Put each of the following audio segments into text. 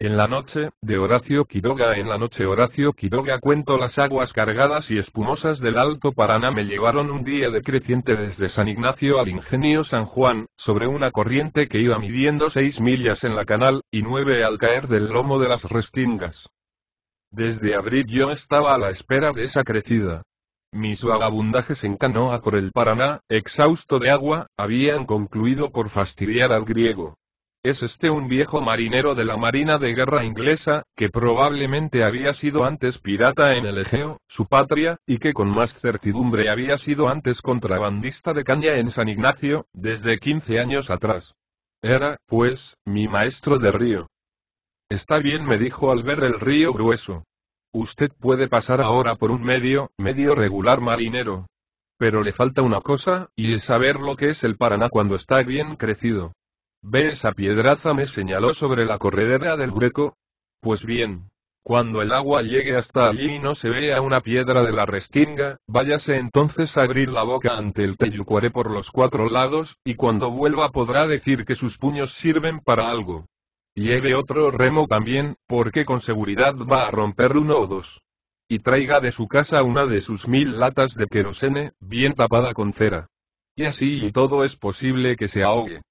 En la noche, de Horacio Quiroga. En la noche Horacio Quiroga cuento: las aguas cargadas y espumosas del Alto Paraná me llevaron un día decreciente desde San Ignacio al Ingenio San Juan, sobre una corriente que iba midiendo 6 millas en la canal, y 9 al caer del lomo de las Restingas. Desde abril yo estaba a la espera de esa crecida. Mis vagabundajes en canoa por el Paraná, exhausto de agua, habían concluido por fastidiar al griego. Es un viejo marinero de la Marina de Guerra inglesa, que probablemente había sido antes pirata en el Egeo, su patria, y que con más certidumbre había sido antes contrabandista de caña en San Ignacio, desde 15 años atrás. Era, pues, mi maestro de río. Está bien, me dijo al ver el río grueso. Usted puede pasar ahora por un medio regular marinero. Pero le falta una cosa, y es saber lo que es el Paraná cuando está bien crecido. ¿Ve esa piedraza?, me señaló sobre la corredera del Greco. Pues bien, cuando el agua llegue hasta allí y no se vea una piedra de la Restinga, váyase entonces a abrir la boca ante el Teyucuaré por los 4 lados, y cuando vuelva podrá decir que sus puños sirven para algo. Lleve otro remo también, porque con seguridad va a romper 1 o 2. Y traiga de su casa una de sus 1000 latas de querosene, bien tapada con cera. Y así y todo es posible que se ahogue.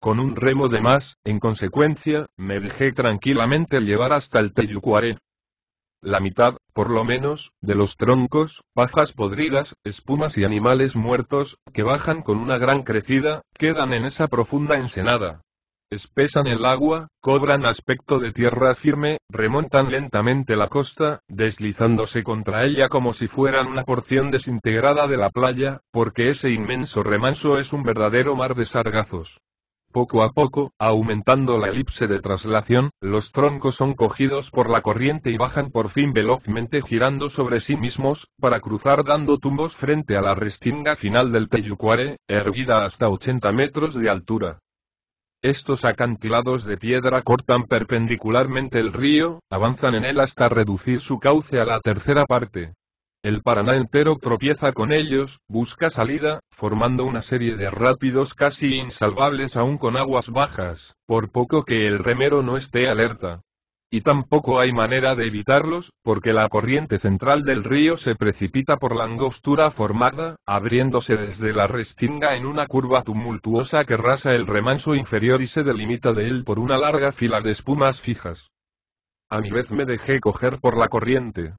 Con un remo de más, en consecuencia, me dejé tranquilamente llevar hasta el Teyucuaré. La mitad, por lo menos, de los troncos, pajas podridas, espumas y animales muertos, que bajan con una gran crecida, quedan en esa profunda ensenada. Espesan el agua, cobran aspecto de tierra firme, remontan lentamente la costa, deslizándose contra ella como si fueran una porción desintegrada de la playa, porque ese inmenso remanso es un verdadero mar de sargazos. Poco a poco, aumentando la elipse de traslación, los troncos son cogidos por la corriente y bajan por fin velozmente girando sobre sí mismos, para cruzar dando tumbos frente a la restinga final del Teyucuaré, erguida hasta 80 metros de altura. Estos acantilados de piedra cortan perpendicularmente el río, avanzan en él hasta reducir su cauce a la tercera parte. El Paraná entero tropieza con ellos, busca salida, formando una serie de rápidos casi insalvables aún con aguas bajas, por poco que el remero no esté alerta. Y tampoco hay manera de evitarlos, porque la corriente central del río se precipita por la angostura formada, abriéndose desde la restinga en una curva tumultuosa que rasa el remanso inferior y se delimita de él por una larga fila de espumas fijas. A mi vez me dejé coger por la corriente.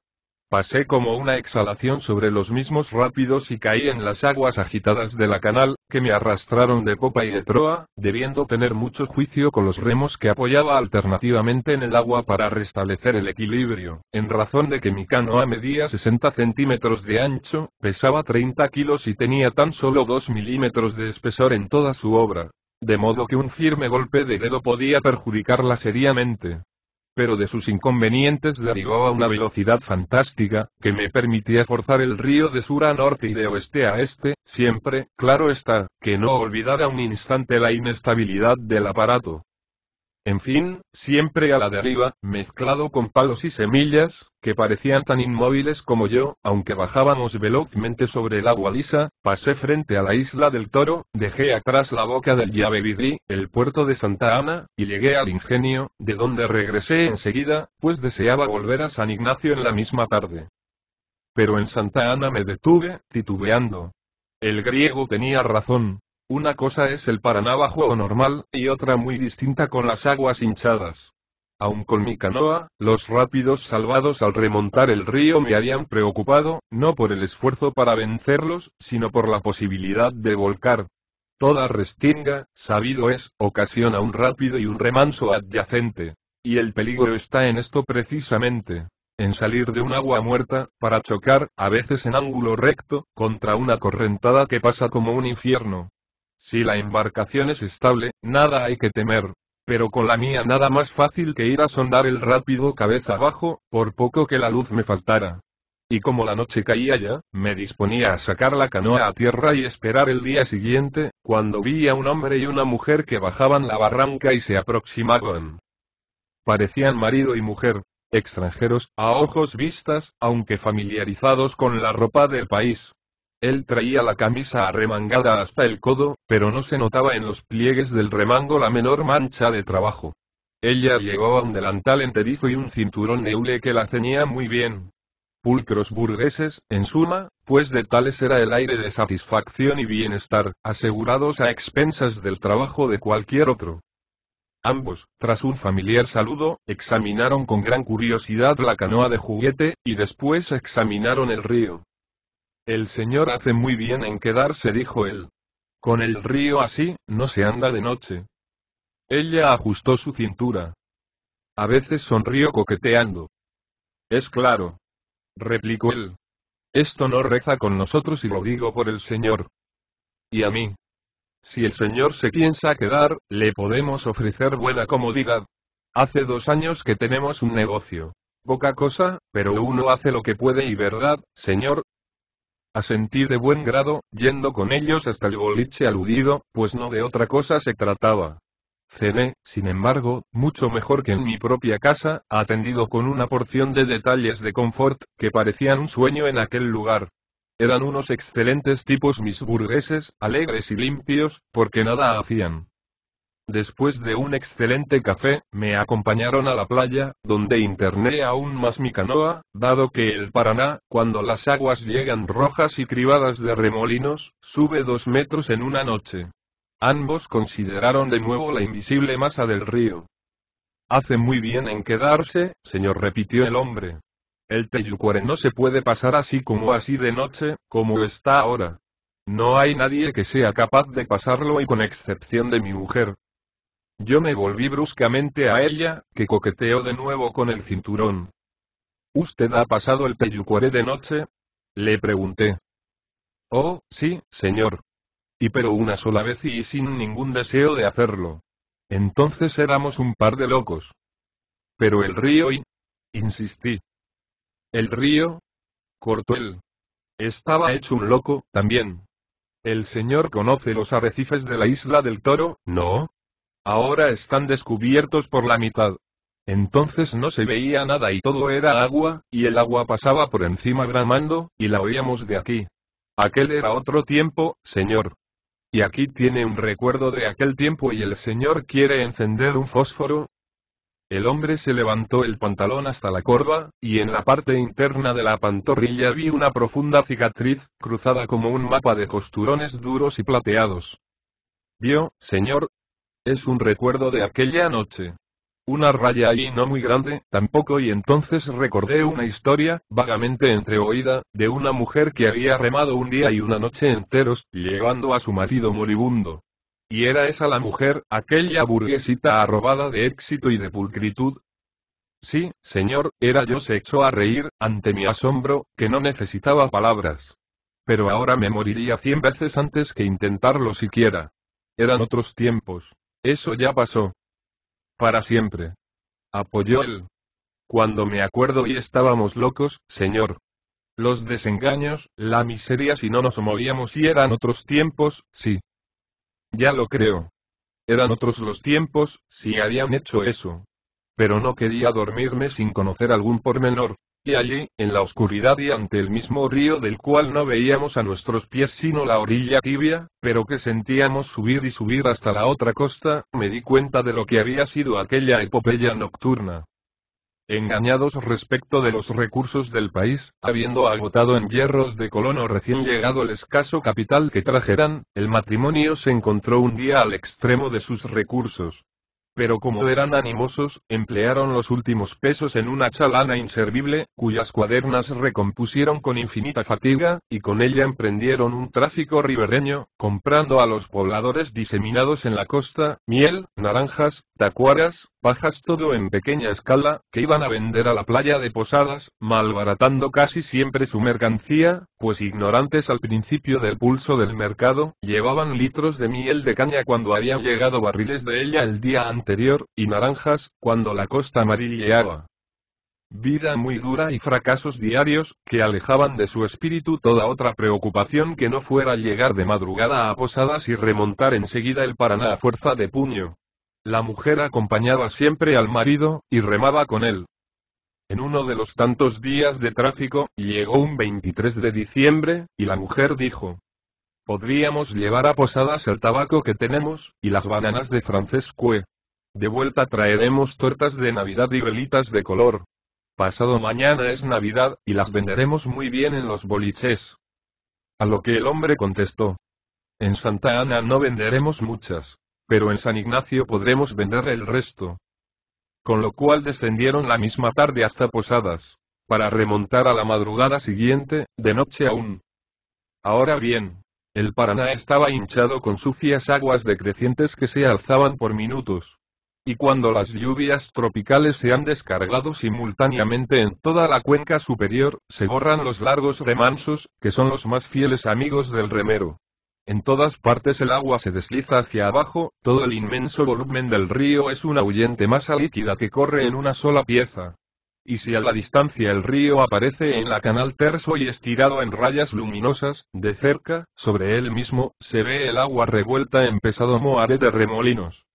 Pasé como una exhalación sobre los mismos rápidos y caí en las aguas agitadas de la canal, que me arrastraron de popa y de proa, debiendo tener mucho juicio con los remos que apoyaba alternativamente en el agua para restablecer el equilibrio, en razón de que mi canoa medía 60 centímetros de ancho, pesaba 30 kilos y tenía tan solo 2 milímetros de espesor en toda su obra, de modo que un firme golpe de dedo podía perjudicarla seriamente. Pero de sus inconvenientes derivaba una velocidad fantástica, que me permitía forzar el río de sur a norte y de oeste a este, siempre, claro está, que no olvidara un instante la inestabilidad del aparato. En fin, siempre a la deriva, mezclado con palos y semillas, que parecían tan inmóviles como yo, aunque bajábamos velozmente sobre el agua lisa, pasé frente a la isla del Toro, dejé atrás la boca del Yabebirí, el puerto de Santa Ana, y llegué al Ingenio, de donde regresé enseguida, pues deseaba volver a San Ignacio en la misma tarde. Pero en Santa Ana me detuve, titubeando. El griego tenía razón. Una cosa es el Paraná bajo o normal, y otra muy distinta con las aguas hinchadas. Aun con mi canoa, los rápidos salvados al remontar el río me habían preocupado, no por el esfuerzo para vencerlos, sino por la posibilidad de volcar. Toda restinga, sabido es, ocasiona un rápido y un remanso adyacente. Y el peligro está en esto precisamente. En salir de un agua muerta, para chocar, a veces en ángulo recto, contra una correntada que pasa como un infierno. Si la embarcación es estable, nada hay que temer. Pero con la mía nada más fácil que ir a sondar el rápido cabeza abajo, por poco que la luz me faltara. Y como la noche caía ya, me disponía a sacar la canoa a tierra y esperar el día siguiente, cuando vi a un hombre y una mujer que bajaban la barranca y se aproximaban. Parecían marido y mujer, extranjeros, a ojos vistas, aunque familiarizados con la ropa del país. Él traía la camisa arremangada hasta el codo, pero no se notaba en los pliegues del remango la menor mancha de trabajo. Ella llevaba un delantal enterizo y un cinturón de hule que la ceñía muy bien. Pulcros burgueses, en suma, pues de tales era el aire de satisfacción y bienestar, asegurados a expensas del trabajo de cualquier otro. Ambos, tras un familiar saludo, examinaron con gran curiosidad la canoa de juguete, y después examinaron el río. El señor hace muy bien en quedarse, dijo él. Con el río así, no se anda de noche. Ella ajustó su cintura. A veces sonrió coqueteando. Es claro, replicó él. Esto no reza con nosotros y lo digo por el señor. Y a mí. Si el señor se piensa quedar, le podemos ofrecer buena comodidad. Hace 2 años que tenemos un negocio. Poca cosa, pero uno hace lo que puede y verdad, señor. Asentí de buen grado, yendo con ellos hasta el boliche aludido, pues no de otra cosa se trataba. Cené, sin embargo, mucho mejor que en mi propia casa, atendido con una porción de detalles de confort, que parecían un sueño en aquel lugar. Eran unos excelentes tipos mis burgueses, alegres y limpios, porque nada hacían. Después de un excelente café, me acompañaron a la playa, donde interné aún más mi canoa, dado que el Paraná, cuando las aguas llegan rojas y cribadas de remolinos, sube 2 metros en una noche. Ambos consideraron de nuevo la invisible masa del río. Hace muy bien en quedarse, señor, repitió el hombre. El Teyucuare no se puede pasar así de noche, como está ahora. No hay nadie que sea capaz de pasarlo y con excepción de mi mujer. Yo me volví bruscamente a ella, que coqueteó de nuevo con el cinturón. ¿Usted ha pasado el Teyucuare de noche? Le pregunté. Oh, sí, señor. Y pero una sola vez y sin ningún deseo de hacerlo. Entonces éramos un par de locos. Pero el río insistí. ¿El río? Cortó él. Estaba hecho un loco, también. El señor conoce los arrecifes de la isla del Toro, ¿no? Ahora están descubiertos por la mitad. Entonces no se veía nada y todo era agua, y el agua pasaba por encima gramando, y la oíamos de aquí. Aquel era otro tiempo, señor. Y aquí tiene un recuerdo de aquel tiempo y el señor quiere encender un fósforo. El hombre se levantó el pantalón hasta la corva, y en la parte interna de la pantorrilla vi una profunda cicatriz, cruzada como un mapa de costurones duros y plateados. ¿Vio, señor? Es un recuerdo de aquella noche. Una raya allí no muy grande, tampoco, y entonces recordé una historia, vagamente entreoída, de una mujer que había remado un día y una noche enteros, llevando a su marido moribundo. Y era esa la mujer, aquella burguesita arrobada de éxito y de pulcritud. Sí, señor, era yo. Se echó a reír, ante mi asombro, que no necesitaba palabras. Pero ahora me moriría 100 veces antes que intentarlo siquiera. Eran otros tiempos. Eso ya pasó. Para siempre. Apoyó él. Cuando me acuerdo y estábamos locos, señor. Los desengaños, la miseria si no nos movíamos y eran otros tiempos, sí. Ya lo creo. Eran otros los tiempos, si habían hecho eso. Pero no quería dormirme sin conocer algún pormenor. Y allí, en la oscuridad y ante el mismo río del cual no veíamos a nuestros pies sino la orilla tibia, pero que sentíamos subir y subir hasta la otra costa, me di cuenta de lo que había sido aquella epopeya nocturna. Engañados respecto de los recursos del país, habiendo agotado en hierros de colono recién llegado el escaso capital que trajeran, el matrimonio se encontró un día al extremo de sus recursos. Pero como eran animosos, emplearon los últimos pesos en una chalana inservible, cuyas cuadernas recompusieron con infinita fatiga, y con ella emprendieron un tráfico ribereño, comprando a los pobladores diseminados en la costa, miel, naranjas, tacuaras, pajas, todo en pequeña escala, que iban a vender a la playa de Posadas, malbaratando casi siempre su mercancía, pues ignorantes al principio del pulso del mercado, llevaban litros de miel de caña cuando habían llegado barriles de ella el día anterior, y naranjas, cuando la costa amarilleaba. Vida muy dura y fracasos diarios, que alejaban de su espíritu toda otra preocupación que no fuera llegar de madrugada a Posadas y remontar enseguida el Paraná a fuerza de puño. La mujer acompañaba siempre al marido, y remaba con él. En uno de los tantos días de tráfico, llegó un 23 de diciembre, y la mujer dijo: podríamos llevar a Posadas el tabaco que tenemos, y las bananas de Francescue. De vuelta traeremos tortas de Navidad y velitas de color. Pasado mañana es Navidad, y las venderemos muy bien en los boliches. A lo que el hombre contestó: en Santa Ana no venderemos muchas, pero en San Ignacio podremos vender el resto. Con lo cual descendieron la misma tarde hasta Posadas, para remontar a la madrugada siguiente, de noche aún. Ahora bien, el Paraná estaba hinchado con sucias aguas decrecientes que se alzaban por minutos. Y cuando las lluvias tropicales se han descargado simultáneamente en toda la cuenca superior, se borran los largos remansos, que son los más fieles amigos del remero. En todas partes el agua se desliza hacia abajo, todo el inmenso volumen del río es una huyente masa líquida que corre en una sola pieza. Y si a la distancia el río aparece en la canal terso y estirado en rayas luminosas, de cerca, sobre él mismo, se ve el agua revuelta en pesado moaré de remolinos.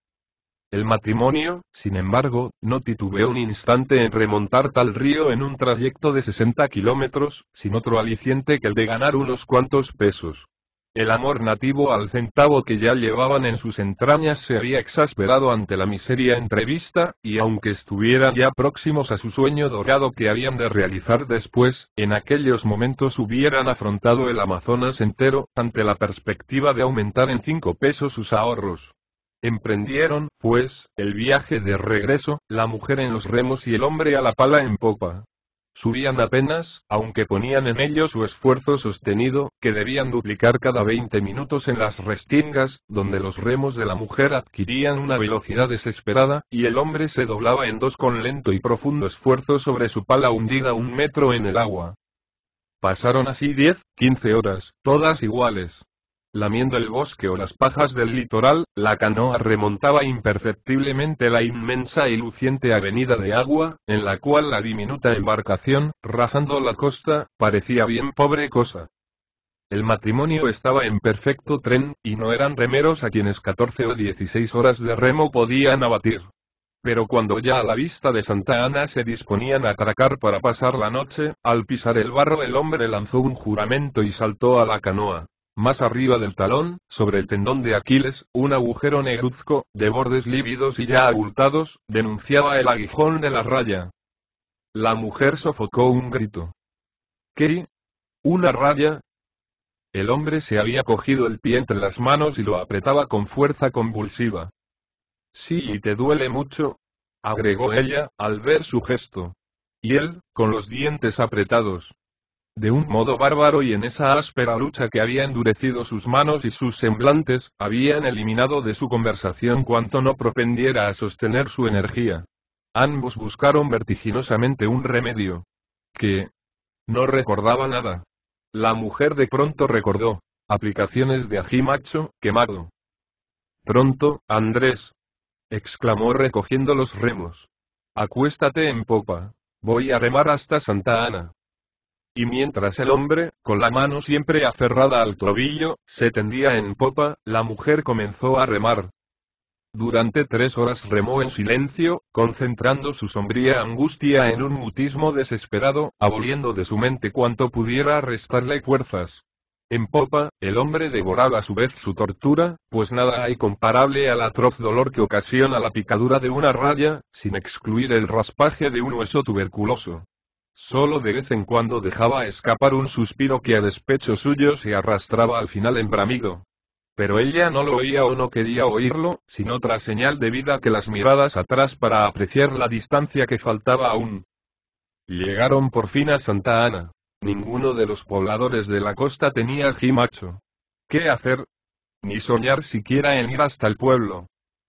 El matrimonio, sin embargo, no titubeó un instante en remontar tal río en un trayecto de 60 kilómetros, sin otro aliciente que el de ganar unos cuantos pesos. El amor nativo al centavo que ya llevaban en sus entrañas se había exasperado ante la miseria entrevista, y aunque estuvieran ya próximos a su sueño dorado que habían de realizar después, en aquellos momentos hubieran afrontado el Amazonas entero, ante la perspectiva de aumentar en 5 pesos sus ahorros. Emprendieron, pues, el viaje de regreso, la mujer en los remos y el hombre a la pala en popa. Subían apenas, aunque ponían en ello su esfuerzo sostenido, que debían duplicar cada 20 minutos en las restingas, donde los remos de la mujer adquirían una velocidad desesperada, y el hombre se doblaba en dos con lento y profundo esfuerzo sobre su pala hundida 1 metro en el agua. Pasaron así 10, 15 horas, todas iguales. Lamiendo el bosque o las pajas del litoral, la canoa remontaba imperceptiblemente la inmensa y luciente avenida de agua, en la cual la diminuta embarcación, rasando la costa, parecía bien pobre cosa. El matrimonio estaba en perfecto tren, y no eran remeros a quienes 14 o 16 horas de remo podían abatir. Pero cuando ya a la vista de Santa Ana se disponían a atracar para pasar la noche, al pisar el barro el hombre lanzó un juramento y saltó a la canoa. Más arriba del talón, sobre el tendón de Aquiles, un agujero negruzco, de bordes lívidos y ya abultados, denunciaba el aguijón de la raya. La mujer sofocó un grito. ¿Qué? ¿Una raya? El hombre se había cogido el pie entre las manos y lo apretaba con fuerza convulsiva. Sí, y te duele mucho, agregó ella, al ver su gesto. Y él, con los dientes apretados. De un modo bárbaro y en esa áspera lucha que había endurecido sus manos y sus semblantes, habían eliminado de su conversación cuanto no propendiera a sostener su energía. Ambos buscaron vertiginosamente un remedio. Que no recordaba nada. La mujer de pronto recordó. Aplicaciones de ají macho, quemado. Pronto, Andrés, exclamó recogiendo los remos. Acuéstate en popa. Voy a remar hasta Santa Ana. Y mientras el hombre, con la mano siempre aferrada al tobillo, se tendía en popa, la mujer comenzó a remar. Durante 3 horas remó en silencio, concentrando su sombría angustia en un mutismo desesperado, aboliendo de su mente cuanto pudiera restarle fuerzas. En popa, el hombre devoraba a su vez su tortura, pues nada hay comparable al atroz dolor que ocasiona la picadura de una raya, sin excluir el raspaje de un hueso tuberculoso. Solo de vez en cuando dejaba escapar un suspiro que a despecho suyo se arrastraba al final embramido. Pero ella no lo oía o no quería oírlo, sin otra señal de vida que las miradas atrás para apreciar la distancia que faltaba aún. Llegaron por fin a Santa Ana. Ninguno de los pobladores de la costa tenía ají macho. ¿Qué hacer? Ni soñar siquiera en ir hasta el pueblo.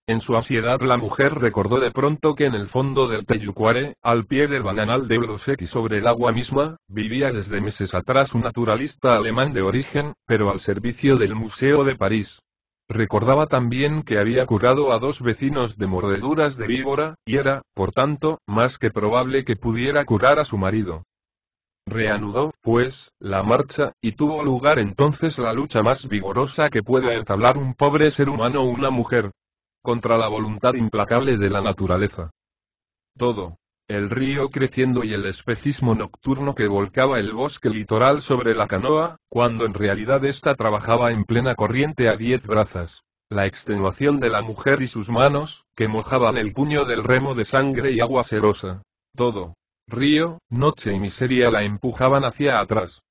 En su ansiedad la mujer recordó de pronto que en el fondo del Teyucuare, al pie del bananal de Blosek y sobre el agua misma, vivía desde meses atrás un naturalista alemán de origen, pero al servicio del Museo de París. Recordaba también que había curado a 2 vecinos de mordeduras de víbora, y era, por tanto, más que probable que pudiera curar a su marido. Reanudó, pues, la marcha, y tuvo lugar entonces la lucha más vigorosa que pueda entablar un pobre ser humano o una mujer. Contra la voluntad implacable de la naturaleza. Todo, el río creciendo y el espejismo nocturno que volcaba el bosque litoral sobre la canoa, cuando en realidad ésta trabajaba en plena corriente a 10 brazas. La extenuación de la mujer y sus manos, que mojaban el puño del remo de sangre y agua cerosa. Todo, río, noche y miseria la empujaban hacia atrás.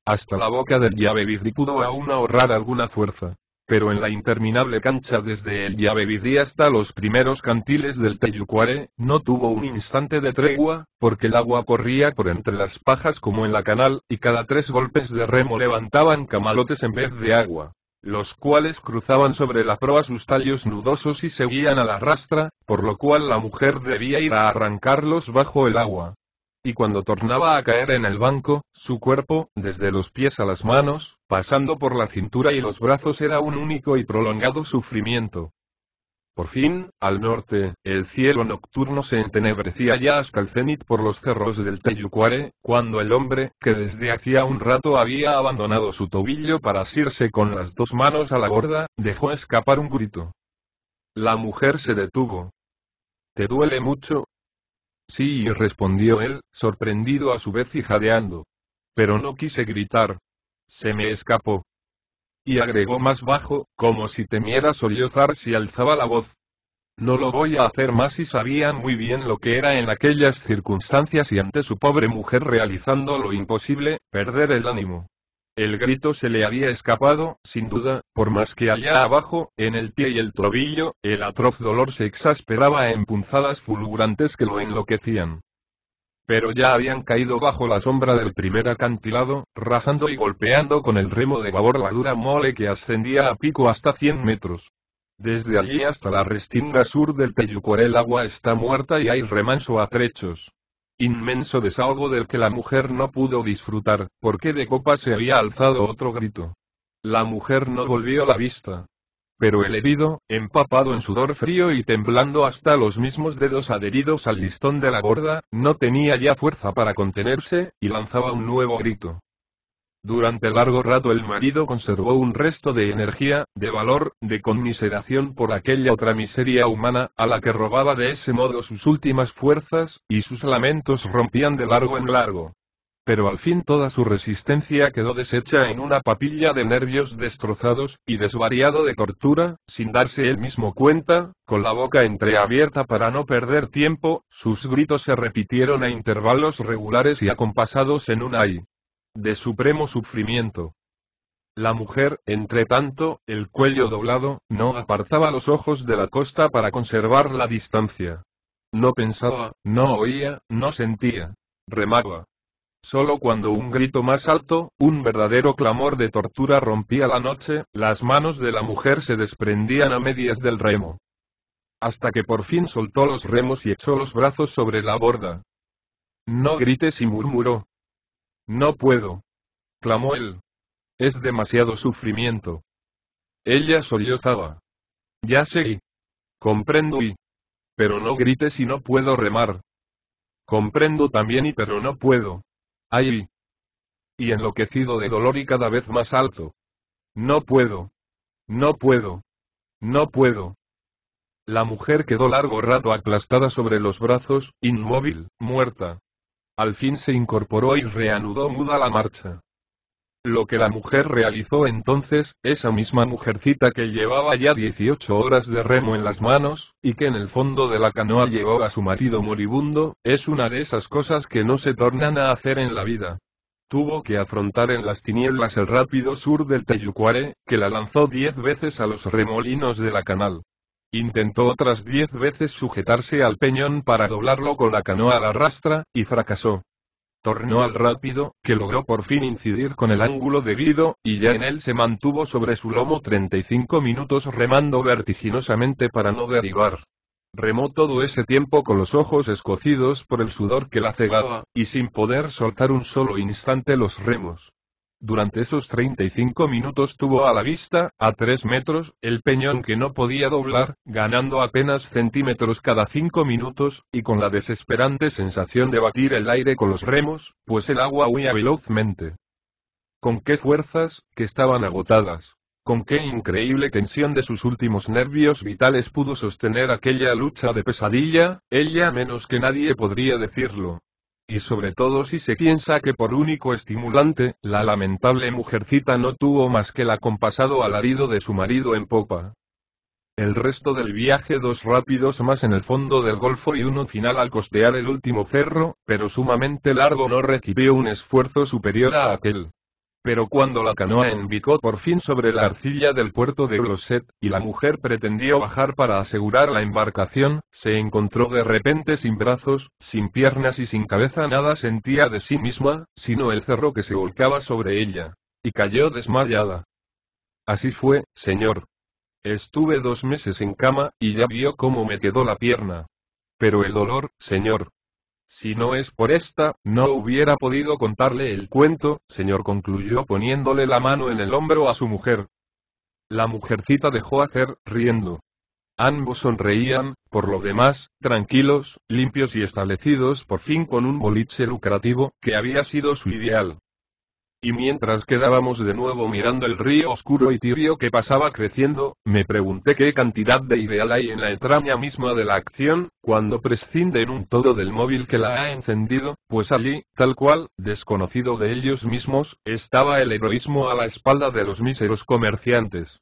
Hasta la boca del Yabebirí pudo aún ahorrar alguna fuerza. Pero en la interminable cancha desde el Yabebirí hasta los primeros cantiles del Teyucuare, no tuvo un instante de tregua, porque el agua corría por entre las pajas como en la canal, y cada 3 golpes de remo levantaban camalotes en vez de agua, los cuales cruzaban sobre la proa sus tallos nudosos y seguían a la rastra, por lo cual la mujer debía ir a arrancarlos bajo el agua. Y cuando tornaba a caer en el banco, su cuerpo, desde los pies a las manos, pasando por la cintura y los brazos era un único y prolongado sufrimiento. Por fin, al norte, el cielo nocturno se entenebrecía ya hasta el cenit por los cerros del Teyucuare, cuando el hombre, que desde hacía un rato había abandonado su tobillo para asirse con las 2 manos a la borda, dejó escapar un grito. La mujer se detuvo. ¿Te duele mucho? Sí, respondió él, sorprendido a su vez y jadeando. Pero no quise gritar. Se me escapó. Y agregó más bajo, como si temiera sollozar si alzaba la voz. No lo voy a hacer más y sabía muy bien lo que era en aquellas circunstancias y ante su pobre mujer realizando lo imposible, perder el ánimo. El grito se le había escapado, sin duda, por más que allá abajo, en el pie y el tobillo, el atroz dolor se exasperaba en punzadas fulgurantes que lo enloquecían. Pero ya habían caído bajo la sombra del primer acantilado, rasando y golpeando con el remo de babor la dura mole que ascendía a pico hasta 100 metros. Desde allí hasta la restinga sur del Teyucuare el agua está muerta y hay remanso a trechos. Inmenso desahogo del que la mujer no pudo disfrutar, porque de copa se había alzado otro grito. La mujer no volvió la vista. Pero el herido, empapado en sudor frío y temblando hasta los mismos dedos adheridos al listón de la borda, no tenía ya fuerza para contenerse, y lanzaba un nuevo grito. Durante largo rato el marido conservó un resto de energía, de valor, de conmiseración por aquella otra miseria humana, a la que robaba de ese modo sus últimas fuerzas, y sus lamentos rompían de largo en largo. Pero al fin toda su resistencia quedó deshecha en una papilla de nervios destrozados, y desvariado de tortura, sin darse él mismo cuenta, con la boca entreabierta para no perder tiempo, sus gritos se repitieron a intervalos regulares y acompasados en un ay de supremo sufrimiento. La mujer, entretanto, el cuello doblado, no apartaba los ojos de la costa para conservar la distancia. No pensaba, no oía, no sentía. Remaba. Solo cuando un grito más alto, un verdadero clamor de tortura rompía la noche, las manos de la mujer se desprendían a medias del remo. Hasta que por fin soltó los remos y echó los brazos sobre la borda. No grites y murmuró. No puedo. Clamó él. Es demasiado sufrimiento. Ella sollozaba. Ya sé. Comprendo y. Pero no grites y no puedo remar. Comprendo también y pero no puedo. Ay. Y enloquecido de dolor y cada vez más alto. No puedo. No puedo. No puedo. La mujer quedó largo rato aplastada sobre los brazos, inmóvil, muerta. Al fin se incorporó y reanudó muda la marcha. Lo que la mujer realizó entonces, esa misma mujercita que llevaba ya 18 horas de remo en las manos, y que en el fondo de la canoa llevó a su marido moribundo, es una de esas cosas que no se tornan a hacer en la vida. Tuvo que afrontar en las tinieblas el rápido sur del Teyucuare, que la lanzó 10 veces a los remolinos de la canal. Intentó otras 10 veces sujetarse al peñón para doblarlo con la canoa a la rastra, y fracasó. Tornó al rápido, que logró por fin incidir con el ángulo debido, y ya en él se mantuvo sobre su lomo 35 minutos remando vertiginosamente para no derivar. Remó todo ese tiempo con los ojos escocidos por el sudor que la cegaba, y sin poder soltar un solo instante los remos. Durante esos 35 minutos tuvo a la vista, a 3 metros, el peñón que no podía doblar, ganando apenas centímetros cada 5 minutos, y con la desesperante sensación de batir el aire con los remos, pues el agua huía velozmente. Con qué fuerzas, que estaban agotadas. Con qué increíble tensión de sus últimos nervios vitales pudo sostener aquella lucha de pesadilla, ella menos que nadie podría decirlo. Y sobre todo si se piensa que por único estimulante, la lamentable mujercita no tuvo más que el acompasado alarido de su marido en popa. El resto del viaje, 2 rápidos más en el fondo del golfo y uno final al costear el último cerro, pero sumamente largo, no requirió un esfuerzo superior a aquel. Pero cuando la canoa embicó por fin sobre la arcilla del puerto de Gloset, y la mujer pretendió bajar para asegurar la embarcación, se encontró de repente sin brazos, sin piernas y sin cabeza. Nada sentía de sí misma, sino el cerro que se volcaba sobre ella. Y cayó desmayada. Así fue, señor. Estuve 2 meses en cama, y ya vio cómo me quedó la pierna. Pero el dolor, señor. Si no es por esta, no hubiera podido contarle el cuento, señor, concluyó poniéndole la mano en el hombro a su mujer. La mujercita dejó hacer, riendo. Ambos sonreían, por lo demás, tranquilos, limpios y establecidos por fin con un boliche lucrativo, que había sido su ideal. Y mientras quedábamos de nuevo mirando el río oscuro y tibio que pasaba creciendo, me pregunté qué cantidad de ideal hay en la entraña misma de la acción, cuando prescinde en un todo del móvil que la ha encendido, pues allí, tal cual, desconocido de ellos mismos, estaba el heroísmo a la espalda de los míseros comerciantes.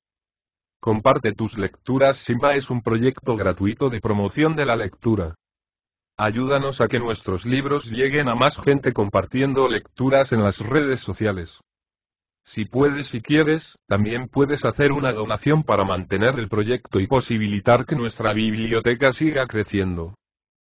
Comparte tus lecturas. Simba es un proyecto gratuito de promoción de la lectura. Ayúdanos a que nuestros libros lleguen a más gente compartiendo lecturas en las redes sociales. Si puedes y quieres, también puedes hacer una donación para mantener el proyecto y posibilitar que nuestra biblioteca siga creciendo.